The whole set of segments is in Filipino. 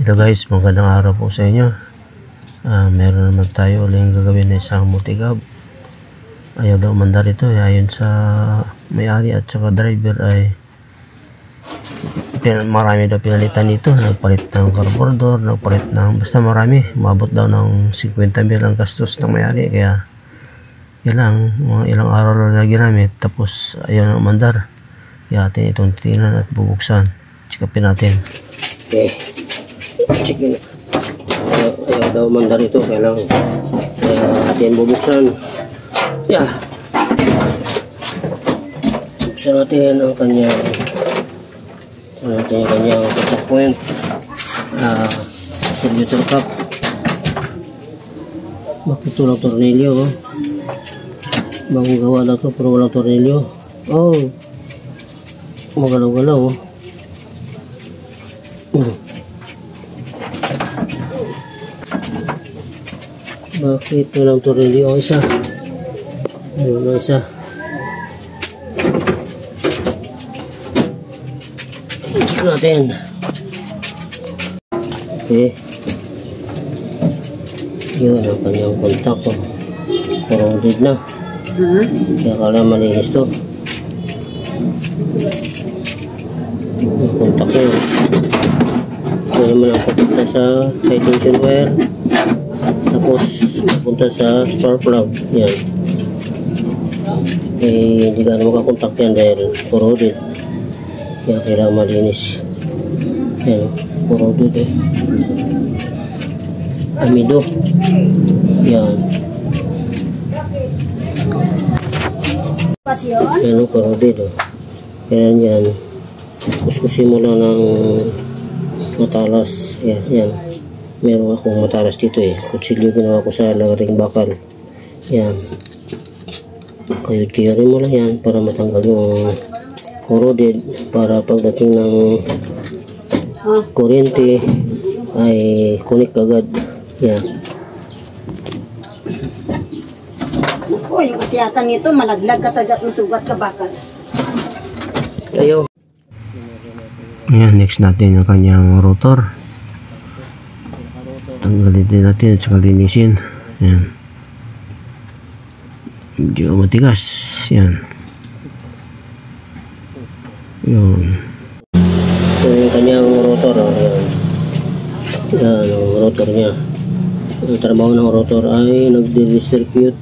Hello guys, magandang araw po sa inyo. Meron naman tayo uling gagawin na isang multi-gab. Ayaw daw mandar ito ayon sa may-ari at saka driver ay marami daw pinalitan nito. Nagpalit ng carburetor, nagpalit ng basta marami. Umabot daw ng 50,000 ang gastos ng may-ari, kaya yan lang, mga ilang araw lang na ginamit tapos ayaw na mandar. Kaya atin itong titingnan at bubuksan. Check-upin natin. Okay, check-in. Ayaw daw mandar ito, kaya lang atin bubuksan. Buksan natin ang kanyang contact point, distributor cap. Bakit ito lang tornilyo, bagong gawa na ito pero walang tornilyo. Magalaw-galaw. Bakit walang tornilyo? Isa. Ayun na isa. Check natin. Okay. Yun ang kanyang kontak. Corroded na. Kaya kala malinis to. Yung kontak na yun. Ito naman ang papunta sa high tension wire. Tapos papunta sa spark plug. Yan. Hindi ka na makakontak yan dahil corroded. Kaya kailangan malinis. Yan, corroded amido. Yan. Yan, corroded. Kaya yan, kuskusin mo lang ng matalas. Yan. Meron akong matalas dito kutsilyo ginawa ko sa ring bakal. Yan. Kayod-kayorin mo lang yan para matanggal yung corroded, para pagdating ng kuryente ay connect agad. Yan. Naku, yung atiyatan nito malaglag ka talaga at masugat ka bakal. Tayo. Ayan, next natin yung kanyang rotor. Tanggalin din natin at saka linisin. Ayan. Medyo matigas. Yan. Yun. Ito yung kanyang rotor. Yan. Yan ang rotor niya. Ang trabaho ng rotor ay nagdidistribute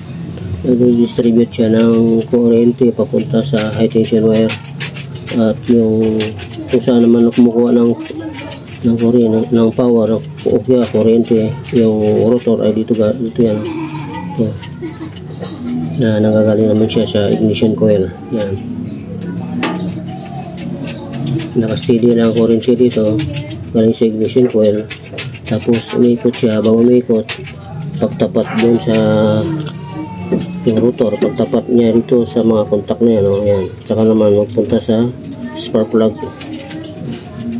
siya ng kuryente papunta sa high tension wire. At yung kung saan naman kumukuha ng power o kaya kuryente, yung rotor ay dito yan. Yan. Na nagagaling naman siya sa ignition coil. Yan. Nakasteady na ang kuryente dito galing sa ignition coil. Tapos umikot siya. Bago umikot, pagtapat doon sa yung rotor, pagtapat niya dito sa mga contact na yan. Yan. Tsaka naman magpunta sa spark plug.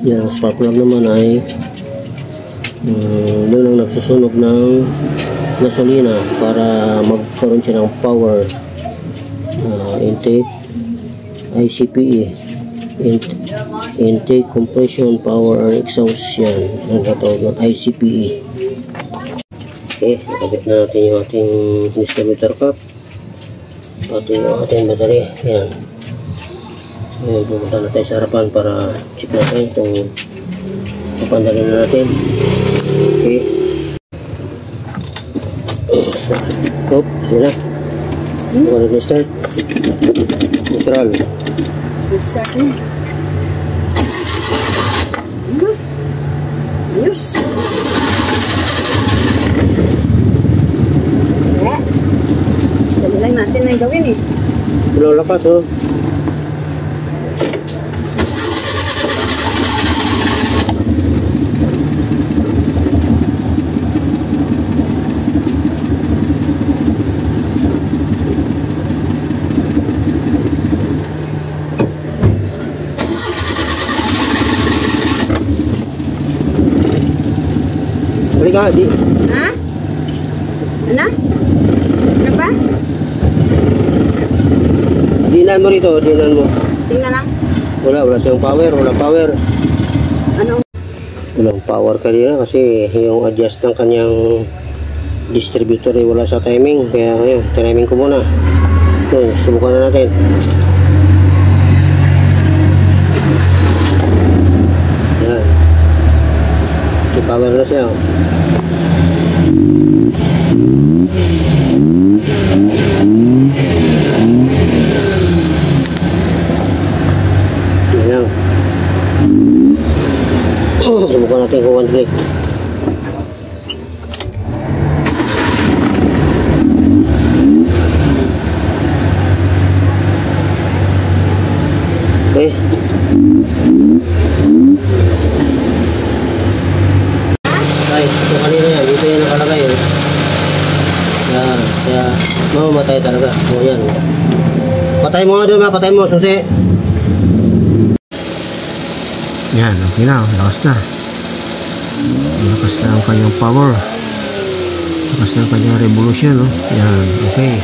Yan. Ang spark plug naman ay doon ang nagsusunog ng gasolina para magkaroon siya ng power intake, ICPE, intake compression power exhaust. Yan ang tatawag ng ICPE. Okay, nakabit na natin yung ating distributor cap pati yung ating battery. Yan. Ngayon pumunta na tayo sa harapan para check natin kung papandalin na natin. Okay. Stop, sila. Wala na start. Neutral. Start na. Ayos. Dali lang natin na gawin Walang lakas Halika, di. Ha? Ano? Ano ba? Dinan mo rito, dinan mo. Tingnan lang. Wala siyang power, wala power. Ano? Walang power kanina kasi yung adjust ng kanyang distributor ay wala sa timing. Kaya ayun, timing ko muna. Okay, subukan na natin. Yan. Power na siya. Yan. Subukan natin kung 1 click. Okay. Ay, ito kanina yan. Dito yan nakalagay. Yan. Kaya mamamatay talaga. O yan. Patay mo nga doon, patay mo. Susi. Yan. Okay na. Lakas na. Lakas na ang kanyang power. Lakas na ang kanyang revolution. No? Yan. Okay.